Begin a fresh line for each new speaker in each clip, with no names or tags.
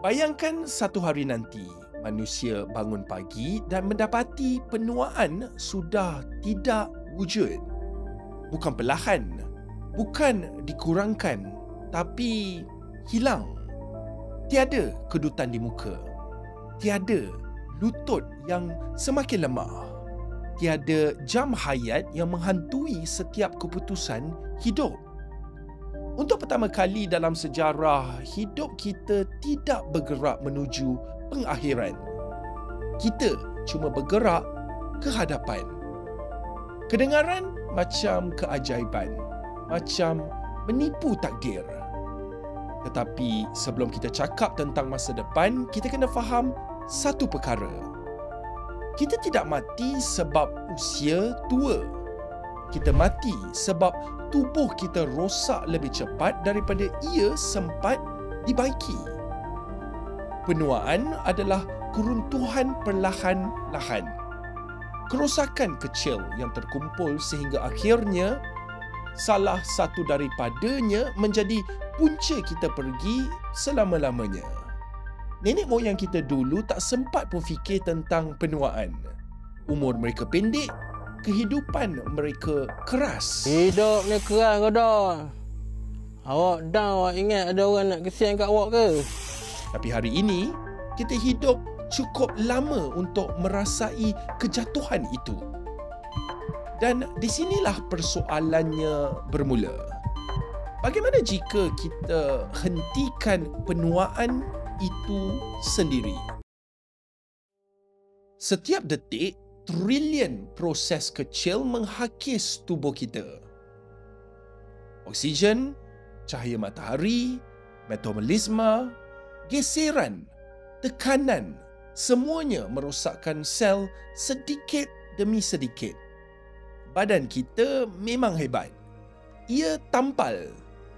Bayangkan satu hari nanti, manusia bangun pagi dan mendapati penuaan sudah tidak wujud. Bukan perlahan, bukan dikurangkan, tapi hilang. Tiada kedutan di muka. Tiada lutut yang semakin lemah. Tiada jam hayat yang menghantui setiap keputusan hidup. Untuk pertama kali dalam sejarah, hidup kita tidak bergerak menuju pengakhiran. Kita cuma bergerak ke hadapan. Kedengaran macam keajaiban, macam menipu takdir. Tetapi sebelum kita cakap tentang masa depan, kita kena faham satu perkara. Kita tidak mati sebab usia tua. Kita mati sebab tubuh kita rosak lebih cepat daripada ia sempat dibaiki. Penuaan adalah keruntuhan perlahan-lahan. Kerosakan kecil yang terkumpul sehingga akhirnya salah satu daripadanya menjadi punca kita pergi selama-lamanya. Nenek moyang kita dulu tak sempat pun fikir tentang penuaan. Umur mereka pendek, kehidupan mereka keras.
Hidup ni keras kau dah. Awak dah awak ingat ada orang nak kesian kat awak ke?
Tapi hari ini, kita hidup cukup lama untuk merasai kejatuhan itu. Dan di sinilah persoalannya bermula. Bagaimana jika kita hentikan penuaan itu sendiri? Setiap detik, trilion proses kecil menghakis tubuh kita. Oksigen, cahaya matahari, metabolisme, geseran, tekanan, semuanya merosakkan sel sedikit demi sedikit. Badan kita memang hebat. Ia tampal,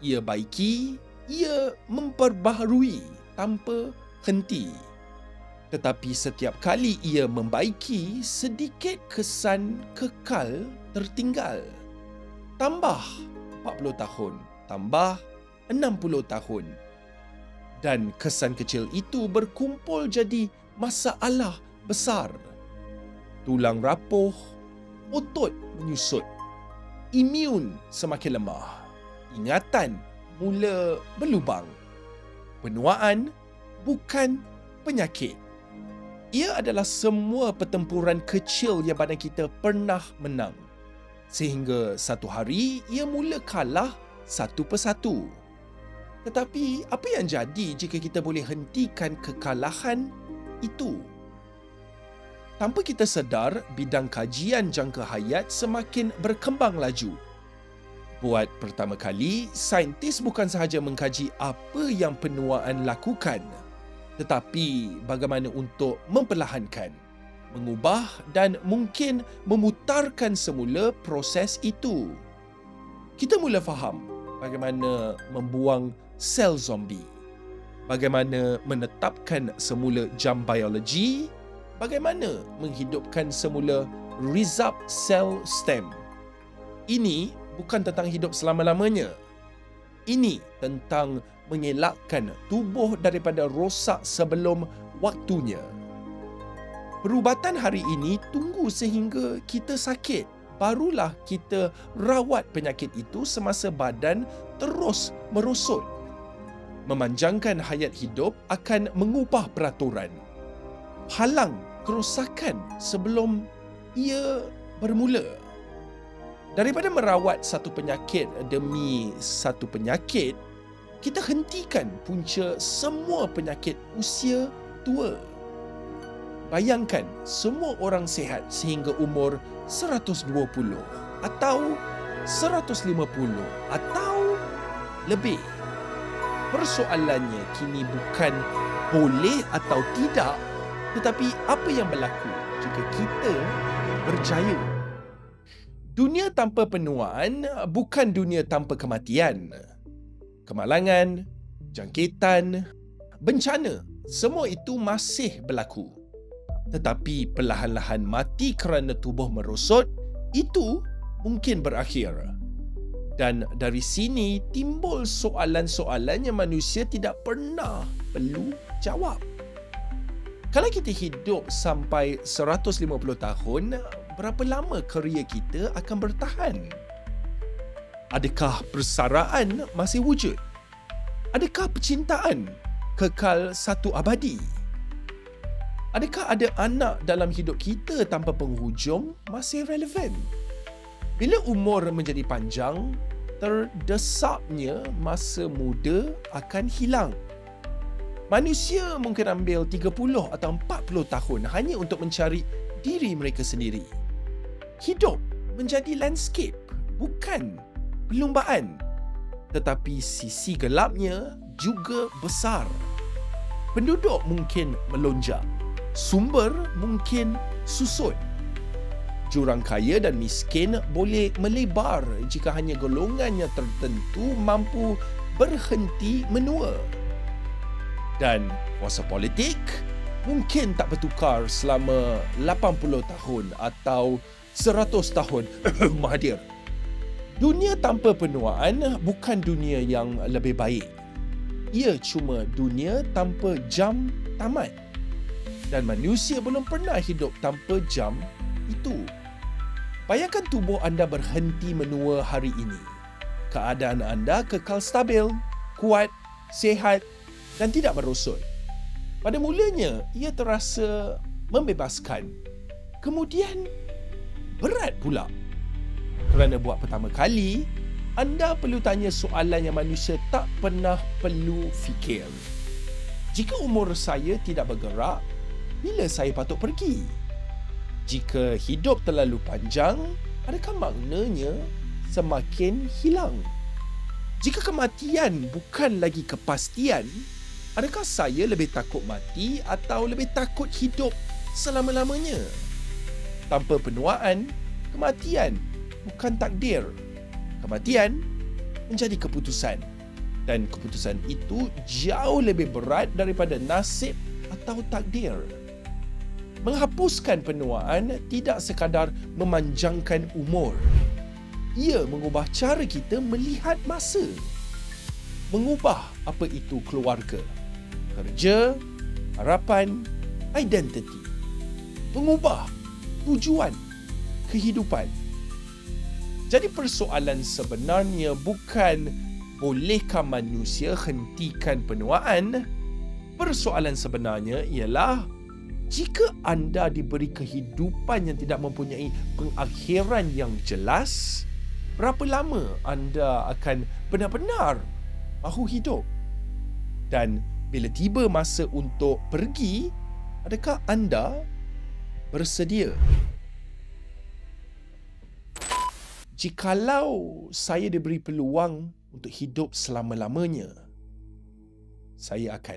ia baiki, ia memperbaharui tanpa henti. Tetapi setiap kali ia membaiki, sedikit kesan kekal tertinggal. Tambah 40 tahun, tambah 60 tahun. Dan kesan kecil itu berkumpul jadi masalah besar. Tulang rapuh, otot menyusut, imun semakin lemah, ingatan mula berlubang. Penuaan bukan penyakit. Ia adalah semua pertempuran kecil yang badan kita pernah menang. Sehingga satu hari, ia mula kalah satu persatu. Tetapi apa yang jadi jika kita boleh hentikan kekalahan itu? Tanpa kita sedar, bidang kajian jangka hayat semakin berkembang laju. Buat pertama kali, saintis bukan sahaja mengkaji apa yang penuaan lakukan, tetapi bagaimana untuk memperlahankan, mengubah dan mungkin memutarkan semula proses itu. Kita mula faham bagaimana membuang sel zombie, bagaimana menetapkan semula jam biologi, bagaimana menghidupkan semula result sel stem. Ini bukan tentang hidup selama-lamanya. Ini tentang mengelakkan tubuh daripada rosak sebelum waktunya. Perubatan hari ini tunggu sehingga kita sakit. Barulah kita rawat penyakit itu semasa badan terus merosot. Memanjangkan hayat hidup akan mengubah peraturan. Halang kerosakan sebelum ia bermula. Daripada merawat satu penyakit demi satu penyakit, kita hentikan punca semua penyakit usia tua. Bayangkan semua orang sihat sehingga umur 120 atau 150 atau lebih. Persoalannya kini bukan boleh atau tidak, tetapi apa yang berlaku jika kita berjaya. Dunia tanpa penuaan bukan dunia tanpa kematian. Kemalangan, jangkitan, bencana, semua itu masih berlaku. Tetapi perlahan-lahan mati kerana tubuh merosot, itu mungkin berakhir. Dan dari sini timbul soalan-soalan yang manusia tidak pernah perlu jawab. Kalau kita hidup sampai 150 tahun, berapa lama kerjaya kita akan bertahan? Adakah persaraan masih wujud? Adakah percintaan kekal satu abadi? Adakah ada anak dalam hidup kita tanpa penghujung masih relevan? Bila umur menjadi panjang, terdesapnya masa muda akan hilang. Manusia mungkin ambil 30 atau 40 tahun hanya untuk mencari diri mereka sendiri. Hidup menjadi landscape, bukan perlumbaan. Tetapi sisi gelapnya juga besar. Penduduk mungkin melonjak. Sumber mungkin susut. Jurang kaya dan miskin boleh melebar jika hanya golongan yang tertentu mampu berhenti menua. Dan kuasa politik mungkin tak bertukar selama 80 tahun atau 100 tahun Mahathir. Dunia tanpa penuaan bukan dunia yang lebih baik. Ia cuma dunia tanpa jam tamat. Dan manusia belum pernah hidup tanpa jam itu. Bayangkan tubuh anda berhenti menua hari ini. Keadaan anda kekal stabil, kuat, sihat dan tidak merosot. Pada mulanya, ia terasa membebaskan. Kemudian, berat pula. Kerana buat pertama kali, anda perlu tanya soalan yang manusia tak pernah perlu fikir. Jika umur saya tidak bergerak, bila saya patut pergi? Jika hidup terlalu panjang, adakah maknanya semakin hilang? Jika kematian bukan lagi kepastian, adakah saya lebih takut mati atau lebih takut hidup selama-lamanya? Tanpa penuaan, kematian bukan takdir. Kematian menjadi keputusan. Dan keputusan itu jauh lebih berat daripada nasib atau takdir. Menghapuskan penuaan tidak sekadar memanjangkan umur. Ia mengubah cara kita melihat masa. Mengubah apa itu keluarga, kerja, harapan, identiti. Mengubah tujuan kehidupan. Jadi persoalan sebenarnya bukan bolehkah manusia hentikan penuaan? Persoalan sebenarnya ialah jika anda diberi kehidupan yang tidak mempunyai pengakhiran yang jelas, berapa lama anda akan benar-benar mahu hidup? Dan bila tiba masa untuk pergi, adakah anda bersedia? Jikalau saya diberi peluang untuk hidup selama-lamanya, saya akan.